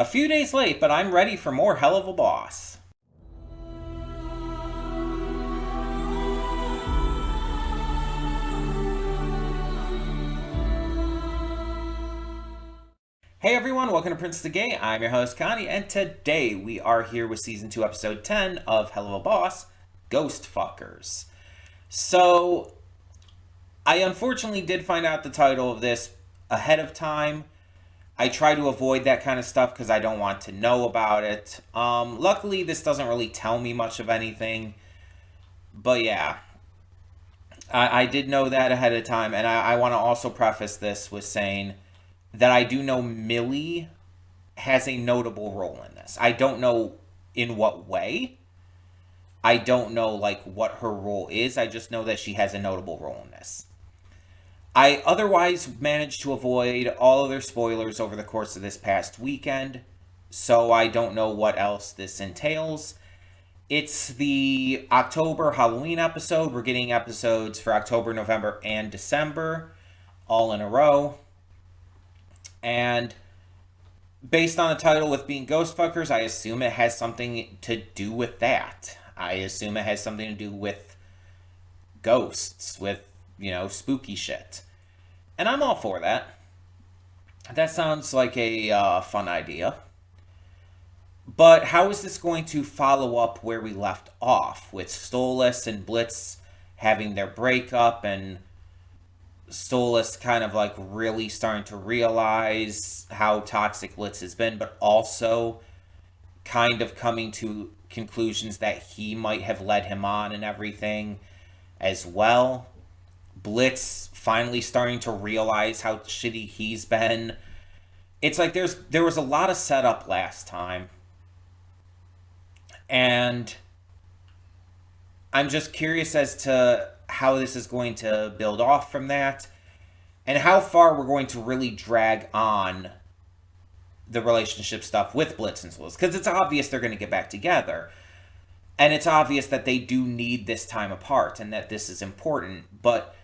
A few days late, but I'm ready for more Helluva Boss. Hey everyone, welcome to Prince the Gay. I'm your host Connie, and today we are here with Season 2, Episode 10 of Helluva Boss, Ghost Fuckers. So, I unfortunately did find out the title of this ahead of time. I try to avoid that kind of stuff because I don't want to know about it. Luckily, this doesn't really tell me much of anything. But yeah, I did know that ahead of time. And I want to also preface this with saying that I do know Millie has a notable role in this. I don't know in what way. I don't know what her role is. I just know that she has a notable role in this. I otherwise managed to avoid all other spoilers over the course of this past weekend, so I don't know what else this entails. It's the October Halloween episode. We're getting episodes for October, November, and December, all in a row. And based on the title with being Ghost Fuckers, I assume it has something to do with that. I assume it has something to do with ghosts, with spooky shit. And I'm all for that. That sounds like a fun idea. But how is this going to follow up where we left off? With Stolas and Blitz having their breakup and Stolas kind of really starting to realize how toxic Blitz has been, but also kind of coming to conclusions that he might have led him on and everything as well. Blitz finally starting to realize how shitty he's been. It's like there was a lot of setup last time. And I'm just curious as to how this is going to build off from that. And how far we're going to really drag on the relationship stuff with Blitz and Stolas. Because it's obvious they're going to get back together. And it's obvious that they do need this time apart and that this is important. But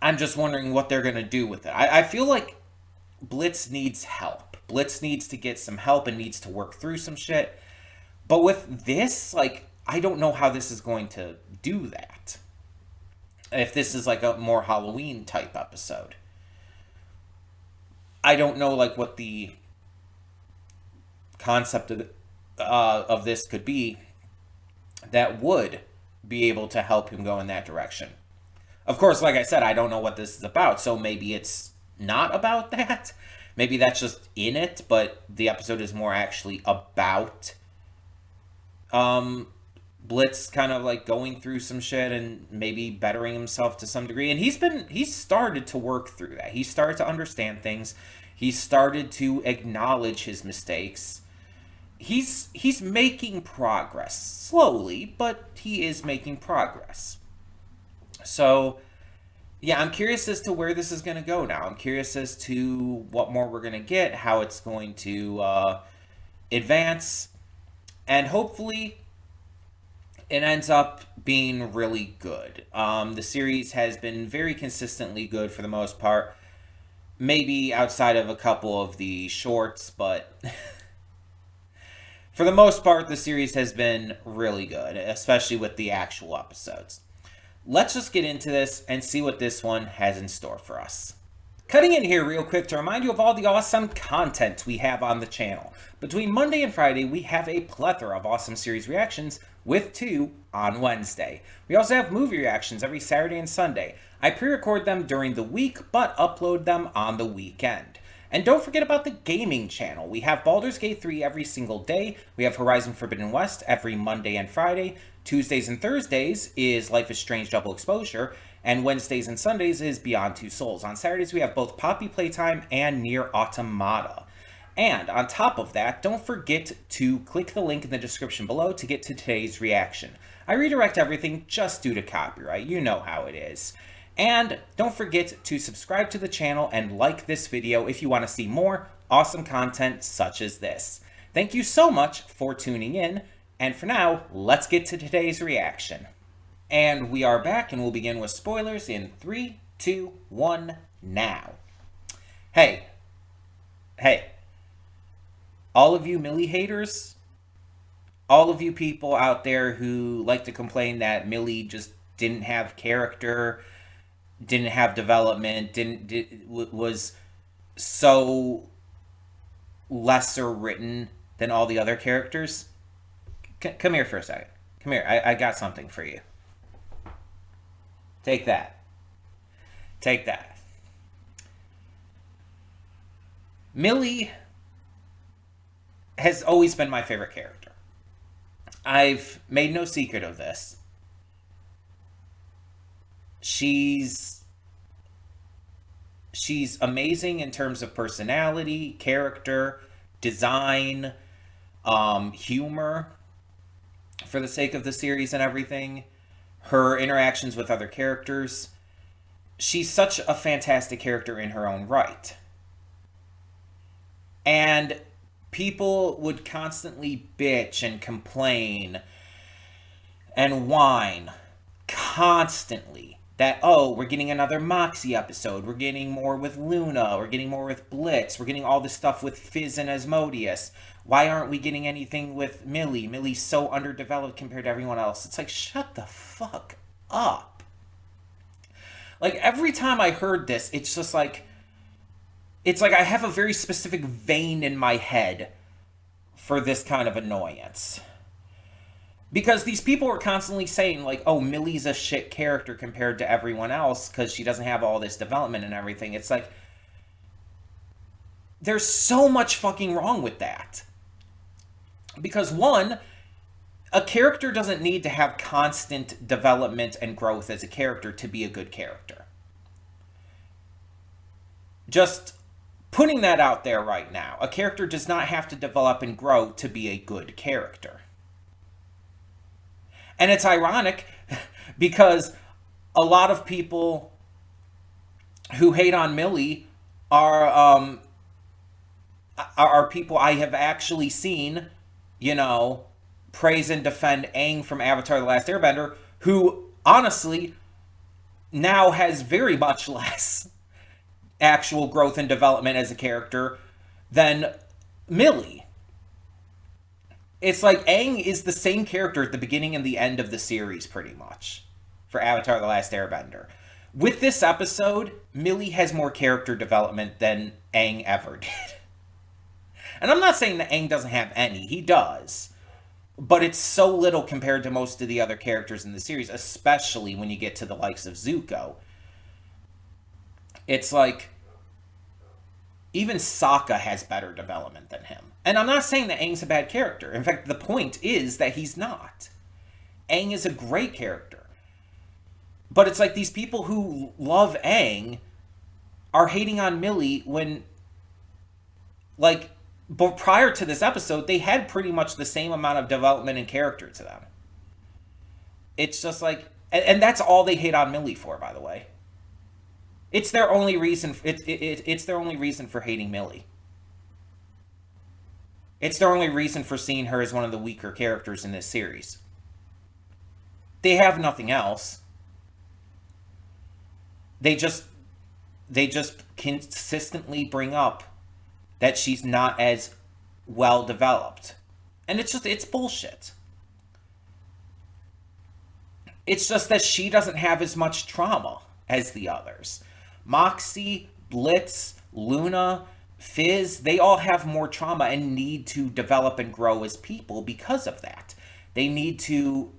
I'm just wondering what they're going to do with it. I feel like Blitz needs help. Blitz needs to get some help and needs to work through some shit. But with this, I don't know how this is going to do that. If this is a more Halloween type episode. I don't know what the concept of this could be that would be able to help him go in that direction. Of course, like I said, I don't know what this is about, so maybe it's not about that. Maybe that's just in it, but the episode is more actually about Blitz kind of going through some shit and maybe bettering himself to some degree. And he's started to work through that. He started to understand things. He started to acknowledge his mistakes. He's making progress. Slowly, but he is making progress. So, yeah, I'm curious as to where this is going to go now. I'm curious as to what more we're going to get, how it's going to advance, and hopefully it ends up being really good. The series has been very consistently good for the most part, maybe outside of a couple of the shorts, but for the most part, the series has been really good, especially with the actual episodes. Let's just get into this and see what this one has in store for us. Cutting in here real quick to remind you of all the awesome content we have on the channel. Between Monday and Friday, we have a plethora of awesome series reactions, with 2 on Wednesday. We also have movie reactions every Saturday and Sunday. I pre-record them during the week, but upload them on the weekend. And don't forget about the gaming channel. We have Baldur's Gate 3 every single day. We have Horizon Forbidden West every Monday and Friday. Tuesdays and Thursdays is Life is Strange Double Exposure, and Wednesdays and Sundays is Beyond Two Souls. On Saturdays, we have both Poppy Playtime and Nier Automata. And on top of that, don't forget to click the link in the description below to get to today's reaction. I redirect everything just due to copyright. You know how it is. And don't forget to subscribe to the channel and like this video if you want to see more awesome content such as this. Thank you so much for tuning in. And for now, let's get to today's reaction. And we are back, and we'll begin with spoilers in 3, 2, 1, now. Hey, all of you Millie haters, all of you people out there who like to complain that Millie just didn't have character, didn't have development, was so lesser written than all the other characters. Come here for a second. Come here. I got something for you. Take that. Take that. Millie has always been my favorite character. I've made no secret of this. She's amazing in terms of personality, character, design, humor, for the sake of the series and everything. Her interactions with other characters. She's such a fantastic character in her own right. And people would constantly bitch and complain and whine constantly that, oh, we're getting another Moxie episode, we're getting more with Luna, we're getting more with Blitz, we're getting all this stuff with Fizz and Asmodeus. Why aren't we getting anything with Millie? Millie's so underdeveloped compared to everyone else. It's like, shut the fuck up. Like, every time I heard this, it's just like, it's like I have a very specific vein in my head for this kind of annoyance. Because these people were constantly saying, like, oh, Millie's a shit character compared to everyone else because she doesn't have all this development and everything. It's like, there's so much fucking wrong with that. Because, one, a character doesn't need to have constant development and growth as a character to be a good character. Just putting that out there right now. A character does not have to develop and grow to be a good character. And it's ironic because a lot of people who hate on Millie are people I have actually seen, you know, praise and defend Aang from Avatar: The Last Airbender, who honestly now has very much less actual growth and development as a character than Millie. It's like Aang is the same character at the beginning and the end of the series, pretty much, for Avatar: The Last Airbender. With this episode, Millie has more character development than Aang ever did. And I'm not saying that Aang doesn't have any. He does. But it's so little compared to most of the other characters in the series, especially when you get to the likes of Zuko. It's like, even Sokka has better development than him. And I'm not saying that Aang's a bad character. In fact, the point is that he's not. Aang is a great character. But it's like these people who love Aang are hating on Millie when, like, but prior to this episode, they had pretty much the same amount of development and character to them. It's just like, and that's all they hate on Millie for, by the way. It's their only reason. It's their only reason for hating Millie. It's their only reason for seeing her as one of the weaker characters in this series. They have nothing else. They just consistently bring up that she's not as well developed. And it's bullshit. It's just that she doesn't have as much trauma as the others. Moxie, Blitz, Luna, Fizz, they all have more trauma and need to develop and grow as people because of that. They need to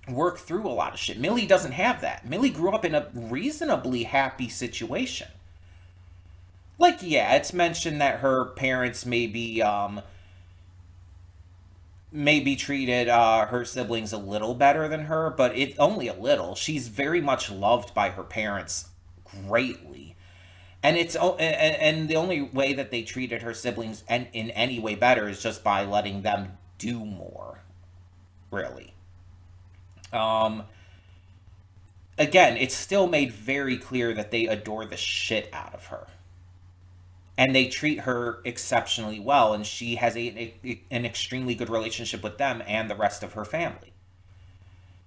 work through a lot of shit. Millie doesn't have that. Millie grew up in a reasonably happy situation. Like, yeah, it's mentioned that her parents maybe treated her siblings a little better than her, but it only a little. She's very much loved by her parents greatly. And and the only way that they treated her siblings and in any way better is just by letting them do more, really. Again, it's still made very clear that they adore the shit out of her. And they treat her exceptionally well, and she has an extremely good relationship with them and the rest of her family.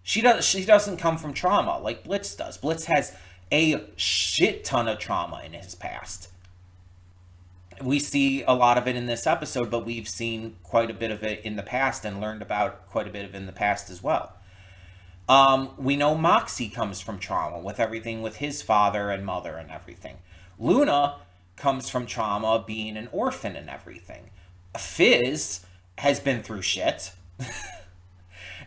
She doesn't come from trauma like Blitz does. Blitz has a shit ton of trauma in his past. We see a lot of it in this episode, but we've seen quite a bit of it in the past and learned about quite a bit of it in the past as well. We know Moxie comes from trauma with everything with his father and mother and everything. Luna comes from trauma being an orphan and everything. Fizz has been through shit.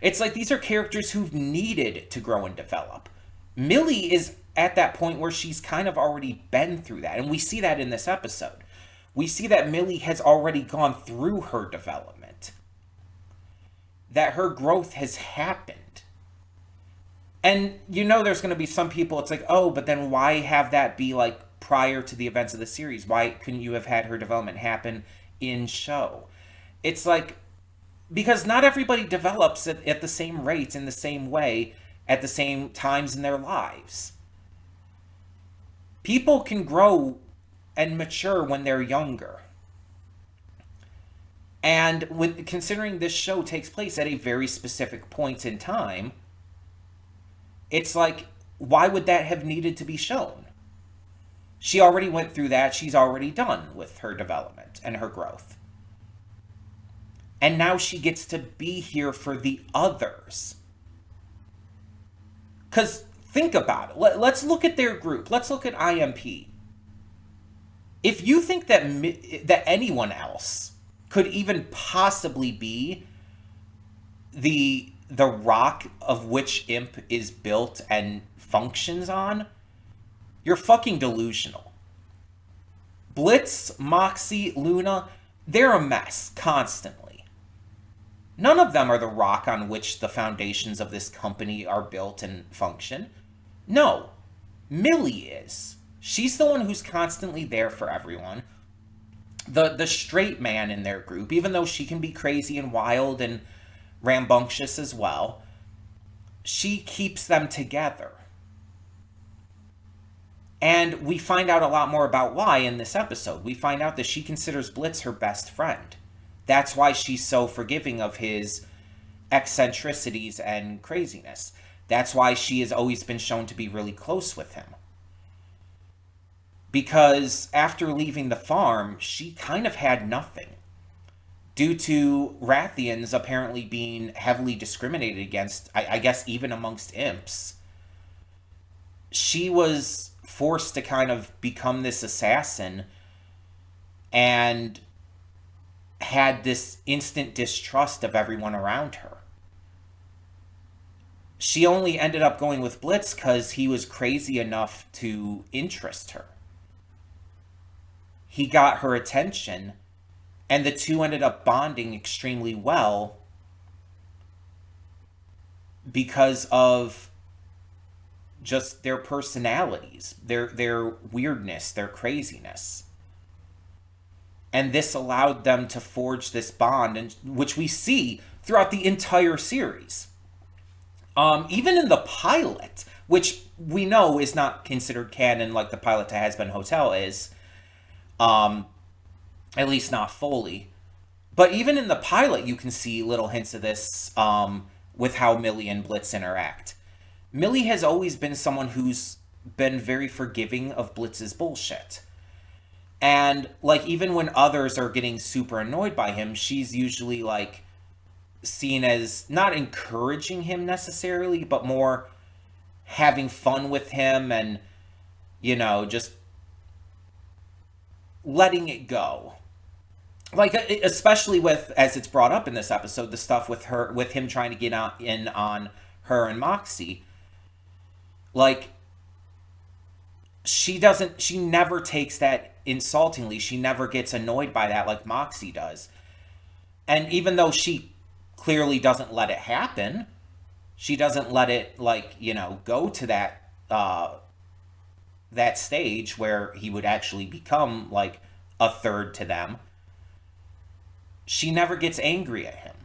It's like these are characters who've needed to grow and develop. Millie is at that point where she's kind of already been through that. And we see that in this episode. We see that Millie has already gone through her development. That her growth has happened. And you know there's going to be some people, it's like, oh, but then why have that be like prior to the events of the series? Why couldn't you have had her development happen in show? It's like, because not everybody develops at the same rates in the same way at the same times in their lives. People can grow and mature when they're younger. And with considering this show takes place at a very specific point in time, it's like, why would that have needed to be shown? She already went through that. She's already done with her development and her growth. And now she gets to be here for the others. Because think about it. Let's look at their group. Let's look at IMP. If you think that anyone else could even possibly be the rock of which Imp is built and functions on, you're fucking delusional. Blitz, Moxie, Luna, they're a mess constantly. None of them are the rock on which the foundations of this company are built and function. No, Millie is. She's the one who's constantly there for everyone. The straight man in their group, even though she can be crazy and wild and rambunctious as well, she keeps them together. And we find out a lot more about why in this episode. We find out that she considers Blitz her best friend. That's why she's so forgiving of his eccentricities and craziness. That's why she has always been shown to be really close with him. Because after leaving the farm, she kind of had nothing. Due to Rathians apparently being heavily discriminated against, I guess even amongst imps, she was forced to kind of become this assassin and had this instant distrust of everyone around her. She only ended up going with Blitz because he was crazy enough to interest her. He got her attention, and the two ended up bonding extremely well because of just their personalities, their weirdness, their craziness. And this allowed them to forge this bond, and which we see throughout the entire series. Even in the pilot, which we know is not considered canon like the pilot to Has Been Hotel is, at least not fully. But even in the pilot, you can see little hints of this with how Millie and Blitz interact. Millie has always been someone who's been very forgiving of Blitz's bullshit. And, like, even when others are getting super annoyed by him, she's usually, like, seen as not encouraging him necessarily, but more having fun with him and, you know, just letting it go. Like, especially with, as it's brought up in this episode, the stuff with him trying to get in on her and Moxie. Like, she never takes that insultingly. She never gets annoyed by that like Moxie does. And even though she clearly doesn't let it happen, she doesn't let it, like, you know, go to that that stage where he would actually become like a third to them. She never gets angry at him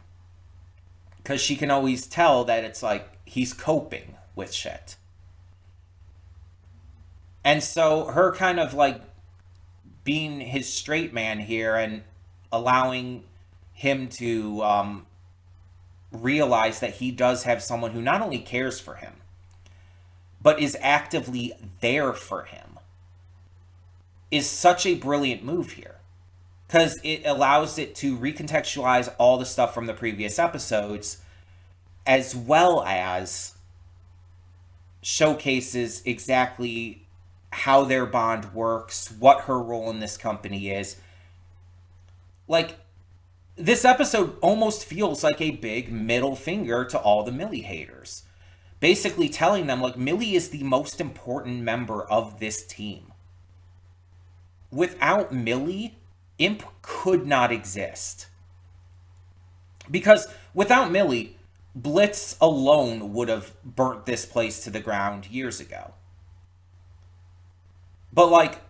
because she can always tell that it's like he's coping with shit. And so her kind of like being his straight man here and allowing him to realize that he does have someone who not only cares for him, but is actively there for him, is such a brilliant move here. because it allows it to recontextualize all the stuff from the previous episodes, as well as showcases exactly how their bond works, what her role in this company is. Like, this episode almost feels like a big middle finger to all the Millie haters. Basically telling them, like, Millie is the most important member of this team. Without Millie, Imp could not exist. Because without Millie, Blitz alone would have burnt this place to the ground years ago. But, like,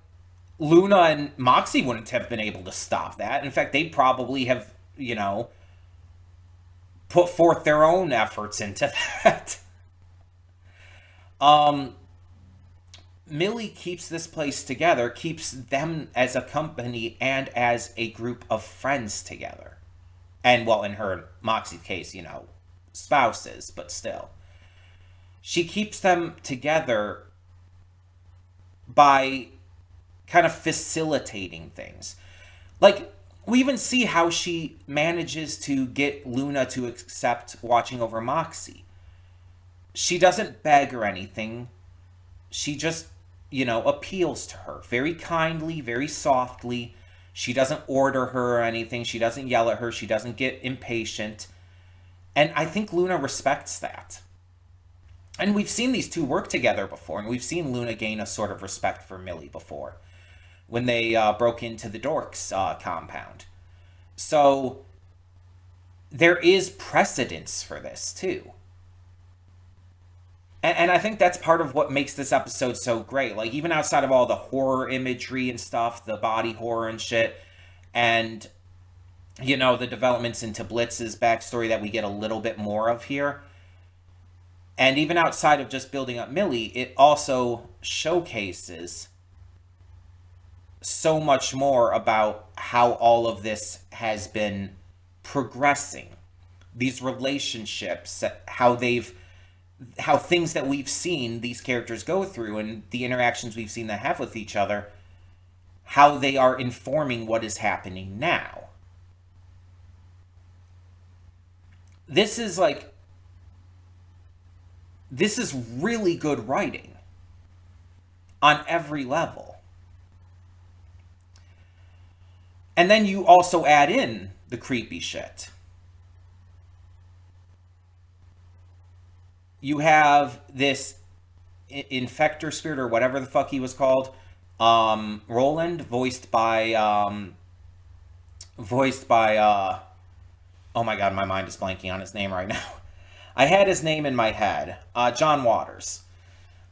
Luna and Moxie wouldn't have been able to stop that. In fact, they'd probably have, put forth their own efforts into that. Millie keeps this place together, keeps them as a company and as a group of friends together. And, well, in her, Moxie's case, spouses, but still. She keeps them together by kind of facilitating things. Like, we even see how she manages to get Luna to accept watching over Moxie. She doesn't beg or anything. She just, appeals to her very kindly, very softly. She doesn't order her or anything. She doesn't yell at her. She doesn't get impatient. And I think Luna respects that. And we've seen these two work together before, and we've seen Luna gain a sort of respect for Millie before, when they broke into the Dorks compound. So there is precedence for this, too. And I think that's part of what makes this episode so great. Like, even outside of all the horror imagery and stuff, the body horror and shit, and, the developments into Blitz's backstory that we get a little bit more of here. And even outside of just building up Millie, it also showcases so much more about how all of this has been progressing. These relationships, how things that we've seen these characters go through and the interactions we've seen them have with each other, how they are informing what is happening now. This is really good writing on every level. And then you also add in the creepy shit. You have this infector spirit, or whatever the fuck he was called, Roland, voiced by oh my god, my mind is blanking on his name right now. I had his name in my head. John Waters.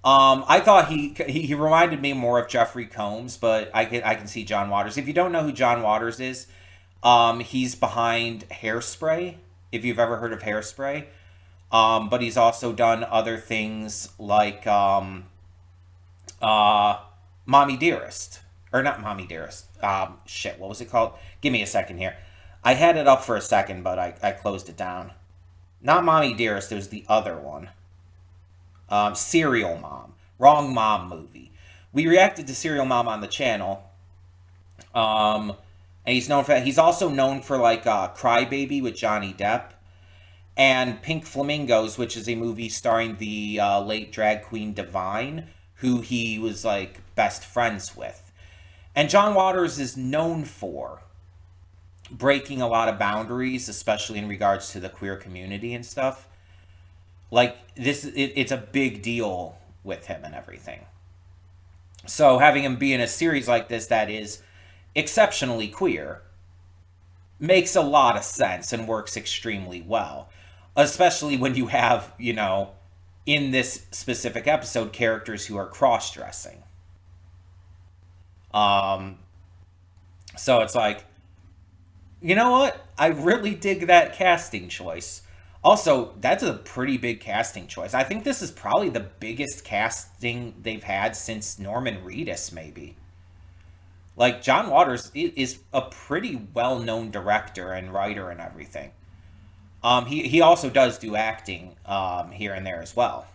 I thought he reminded me more of Jeffrey Combs, but I can see John Waters. If you don't know who John Waters is, he's behind Hairspray, if you've ever heard of Hairspray. But he's also done other things like Mommy Dearest. Or not Mommy Dearest. Shit, what was it called? Give me a second here. I had it up for a second, but I closed it down. Not Mommy Dearest, it was the other one. Serial Mom. Wrong Mom movie. We reacted to Serial Mom on the channel. And he's known for that. He's also known for Crybaby with Johnny Depp. And Pink Flamingos, which is a movie starring the late drag queen Divine, who he was best friends with. And John Waters is known for breaking a lot of boundaries, especially in regards to the queer community and stuff. It's a big deal with him and everything. So having him be in a series like this that is exceptionally queer makes a lot of sense and works extremely well. Especially when you have, in this specific episode, characters who are cross-dressing. So it's you know what? I really dig that casting choice. Also, that's a pretty big casting choice. I think this is probably the biggest casting they've had since Norman Reedus, maybe. John Waters is a pretty well-known director and writer and everything. He also does do acting here and there as well.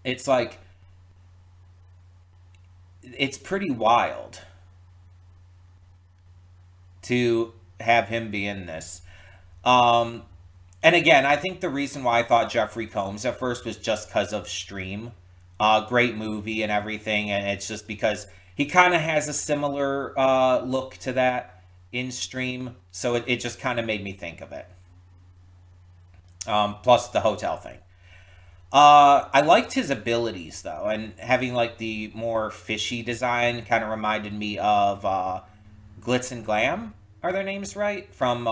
It's it's pretty wild. to have him be in this. Um, and again, I think the reason why I thought Jeffrey Combs at first was just because of Stream. Great movie and everything, and it's just because he kind of has a similar look to that in Stream, so it just kind of made me think of it. Plus the hotel thing. I liked his abilities though, and having like the more fishy design kind of reminded me of Glitz and Glam. Are their names right from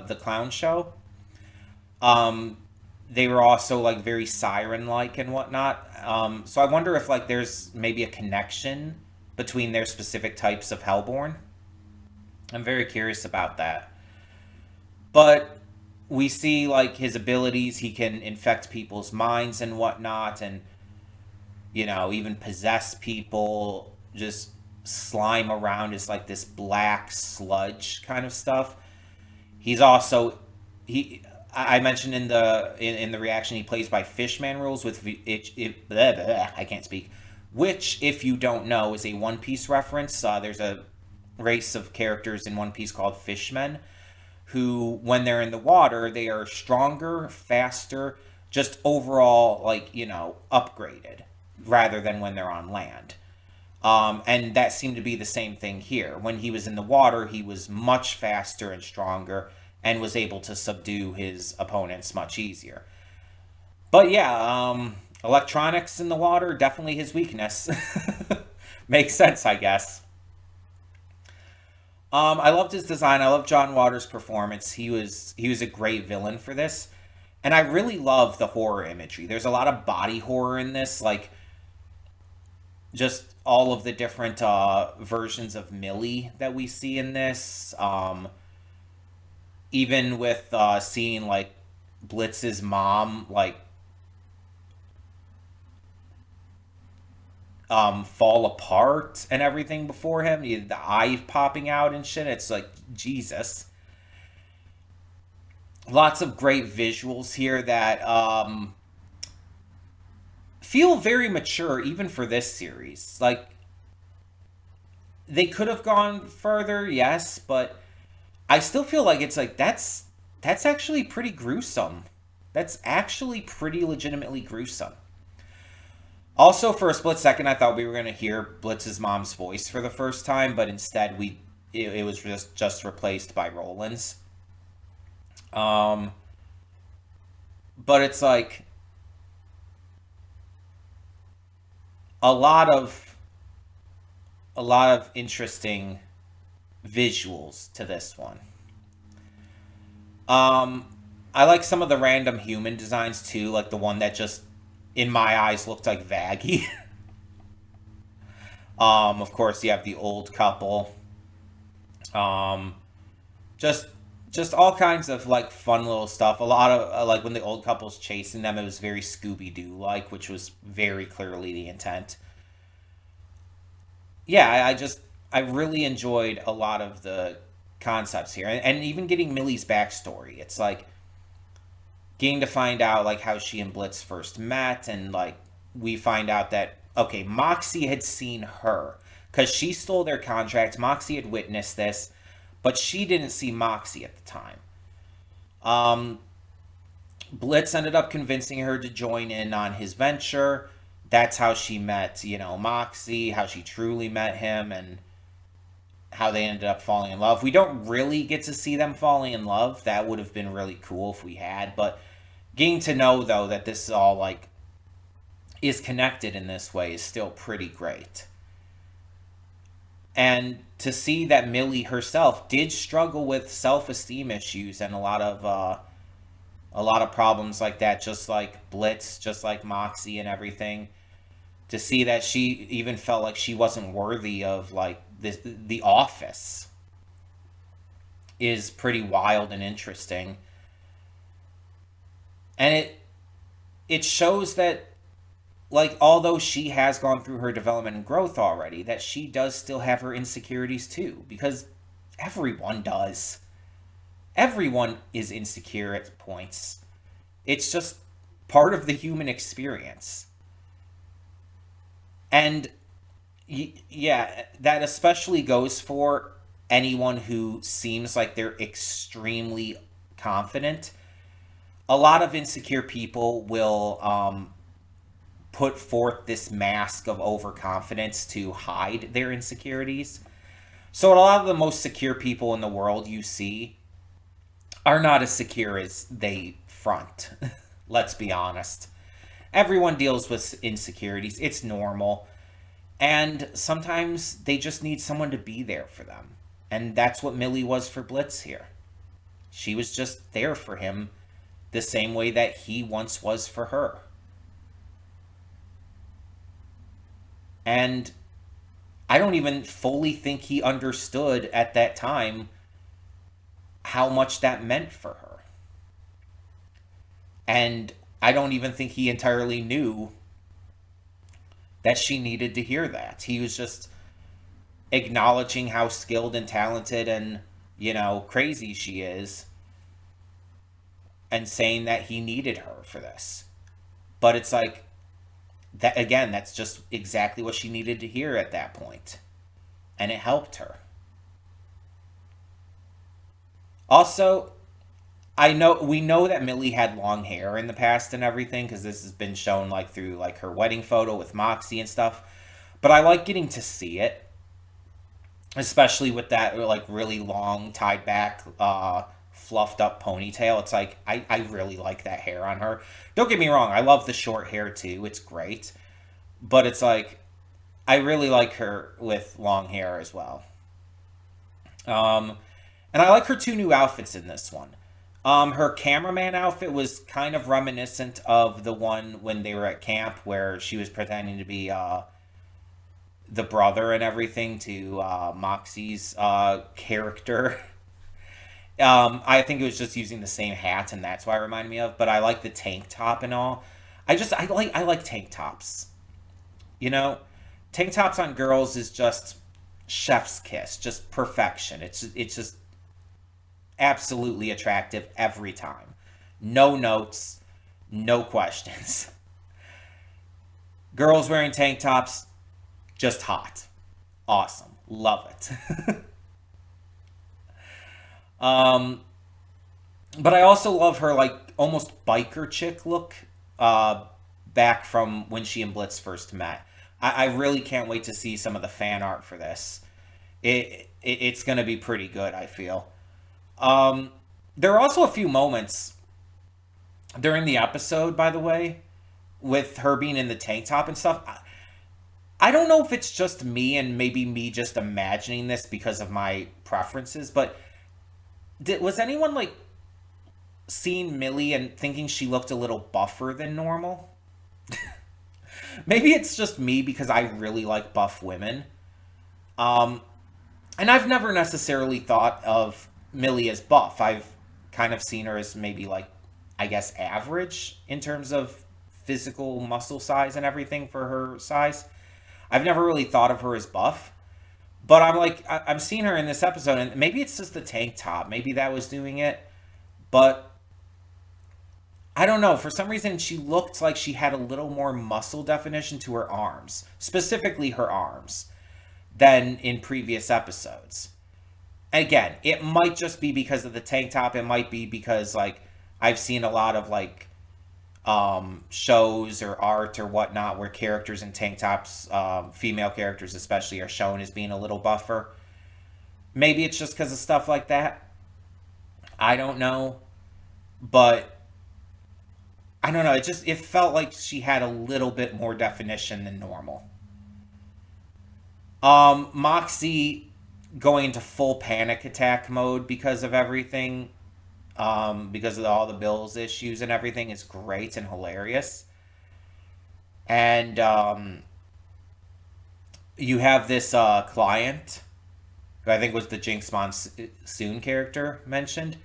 the clown show? Um, they were also like very siren like and whatnot. So I wonder if like there's maybe a connection between their specific types of Hellborn. I'm very curious about that. But we see like his abilities. He can infect people's minds and whatnot, and even possess people. Just slime around as like this black sludge kind of stuff. He's also he. I mentioned in the reaction he plays by Fishman rules with blah, blah, I can't speak. Which, if you don't know, is a One Piece reference. There's a race of characters in One Piece called Fishmen, who, when they're in the water, they are stronger, faster, just overall, like, upgraded, rather than when they're on land. And that seemed to be the same thing here. When he was in the water, he was much faster and stronger and was able to subdue his opponents much easier. But yeah, electronics in the water, definitely his weakness. Makes sense, I guess. I loved his design. I love John Waters' performance. He was a great villain for this. And I really love the horror imagery. There's a lot of body horror in this, like just all of the different versions of Millie that we see in this. Even with seeing like Blitz's mom like fall apart and everything before him, the eye popping out and shit. It's like Jesus. Lots of great visuals here that feel very mature even for this series. Like they could have gone further, yes, but I still feel like it's like that's actually pretty gruesome. That's actually pretty legitimately gruesome. Also, for a split second, I thought we were going to hear Blitz's mom's voice for the first time, but instead it was just replaced by Roland's. Um, but it's like a lot of interesting visuals to this one. Um, I like some of the random human designs too, like the one that just in my eyes looked like Vaggie. Of course, you have the old couple. Um, just just all kinds of like fun little stuff. A lot of like when the old couple's chasing them, it was very Scooby Doo like, which was very clearly the intent. Yeah, I really enjoyed a lot of the concepts here, and even getting Millie's backstory. It's like getting to find out like how she and Blitz first met, and like we find out that okay, Moxie had seen her because she stole their contract. Moxie had witnessed this, but she didn't see Moxie at the time. Um, Blitz ended up convincing her to join in on his venture. That's how she met, Moxie, how she truly met him, and how they ended up falling in love. We don't really get to see them falling in love. That would have been really cool if we had, but getting to know though that this is all like is connected in this way is still pretty great. And to see that Millie herself did struggle with self-esteem issues and a lot of problems like that, just like Blitz, just like Moxie and everything. To see that she even felt like she wasn't worthy of like the office is pretty wild and interesting. And it shows that like although she has gone through her development and growth already, that she does still have her insecurities too, because everyone does. Everyone is insecure at points. It's just part of the human experience. And yeah, that especially goes for anyone who seems like they're extremely confident, a lot of insecure people will put forth this mask of overconfidence to hide their insecurities. So, a lot of the most secure people in the world you see are not as secure as they front. Let's be honest. Everyone deals with insecurities, it's normal. And sometimes they just need someone to be there for them. And that's what Millie was for Blitz here. She was just there for him the same way that he once was for her. And I don't even fully think he understood at that time how much that meant for her. And I don't even think he entirely knew that she needed to hear that. He was just acknowledging how skilled and talented and, crazy she is, and saying that he needed her for this. But it's like, that again, that's just exactly what she needed to hear at that point. And it helped her. Also, we know that Millie had long hair in the past and everything, because this has been shown like through like her wedding photo with Moxie and stuff. But I like getting to see it, especially with that like really long tied back, fluffed up ponytail. It's like I really like that hair on her. Don't get me wrong, I love the short hair too. It's great, but it's like I really like her with long hair as well. Um, and I like her two new outfits in this one. Her cameraman outfit was kind of reminiscent of the one when they were at camp, where she was pretending to be the brother and everything to Moxie's character. I think it was just using the same hat, and that's why it reminded me of. But I like the tank top and all. I like tank tops. You know, tank tops on girls is just chef's kiss, just perfection. It's just absolutely attractive every time. No notes, no questions. Girls wearing tank tops, just hot. Awesome. Love it. um, but I also love her like almost biker chick look uh, back from when she and Blitz first met. I really can't wait to see some of the fan art for this. It's going to be pretty good, I feel. Um, there are also a few moments during the episode, by the way, with her being in the tank top and stuff. I don't know if it's just me and maybe me just imagining this because of my preferences, but was anyone like seeing Millie and thinking she looked a little buffer than normal? Maybe it's just me because I really like buff women. Um, and I've never necessarily thought of Millie as buff. I've kind of seen her as maybe like, I guess, average in terms of physical muscle size and everything for her size. I've never really thought of her as buff. But I'm like, I'm seeing her in this episode, and maybe it's just the tank top. Maybe that was doing it. But I don't know. For some reason, she looked like she had a little more muscle definition to her arms, specifically her arms, than in previous episodes. Again, it might just be because of the tank top. It might be because like I've seen a lot of like shows or art or whatnot where characters in tank tops, female characters especially, are shown as being a little buffer. Maybe it's just because of stuff like that. I don't know, but I don't know. It felt like she had a little bit more definition than normal. Moxie going into full panic attack mode because of everything, because of all the bills issues and everything, is great and hilarious. And you have this client, who I think was the Jinx Monsoon character mentioned,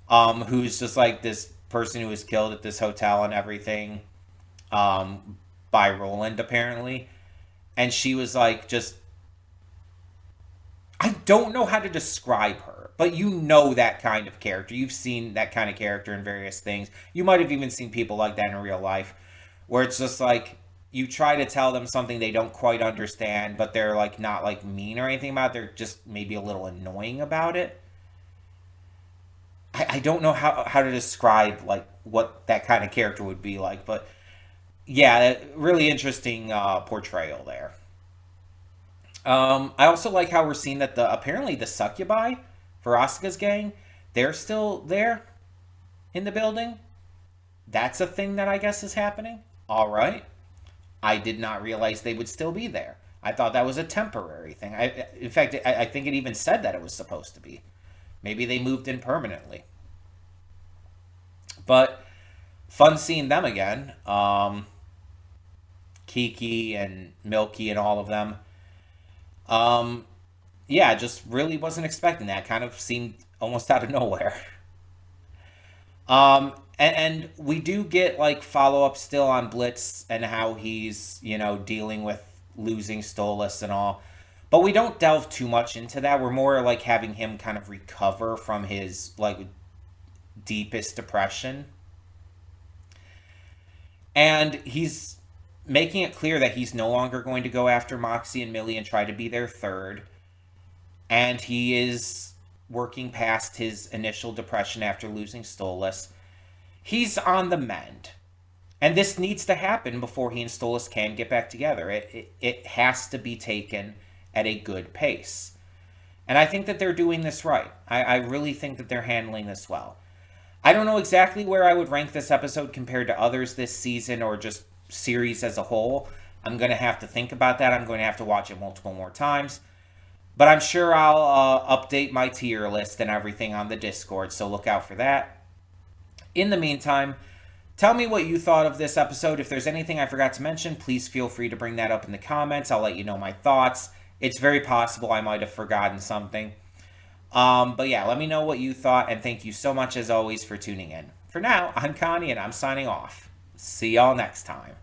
who's just like this person who was killed at this hotel and everything, by Roland apparently. And she was like, just, I don't know how to describe her, but you know that kind of character. You've seen that kind of character in various things. You might have even seen people like that in real life, where it's just like you try to tell them something they don't quite understand, but they're like not like mean or anything about it. They're just maybe a little annoying about it. I don't know how to describe like what that kind of character would be like, but yeah, really interesting portrayal there. I also like how we're seeing that the apparently the succubi for Asuka's gang, they're still there in the building. That's a thing that I guess is happening. All right. I did not realize they would still be there. I thought that was a temporary thing. In fact, I think it even said that it was supposed to be. Maybe they moved in permanently. But fun seeing them again. Kiki and Milky and all of them. Um, yeah, just really wasn't expecting that. Kind of seemed almost out of nowhere. And we do get like follow up still on Blitz and how he's, dealing with losing Stolas and all. But we don't delve too much into that. We're more like having him kind of recover from his like deepest depression. And he's making it clear that he's no longer going to go after Moxie and Millie and try to be their third. And he is working past his initial depression after losing Stolas. He's on the mend. And this needs to happen before he and Stolas can get back together. It has to be taken at a good pace. And I think that they're doing this right. I really think that they're handling this well. I don't know exactly where I would rank this episode compared to others this season or just series as a whole. I'm going to have to think about that. I'm going to have to watch it multiple more times. But I'm sure I'll update my tier list and everything on the Discord, so look out for that. In the meantime, tell me what you thought of this episode. If there's anything I forgot to mention, please feel free to bring that up in the comments. I'll let you know my thoughts. It's very possible I might have forgotten something. But yeah, let me know what you thought, and thank you so much as always for tuning in. For now, I'm Connie, and I'm signing off. See y'all next time.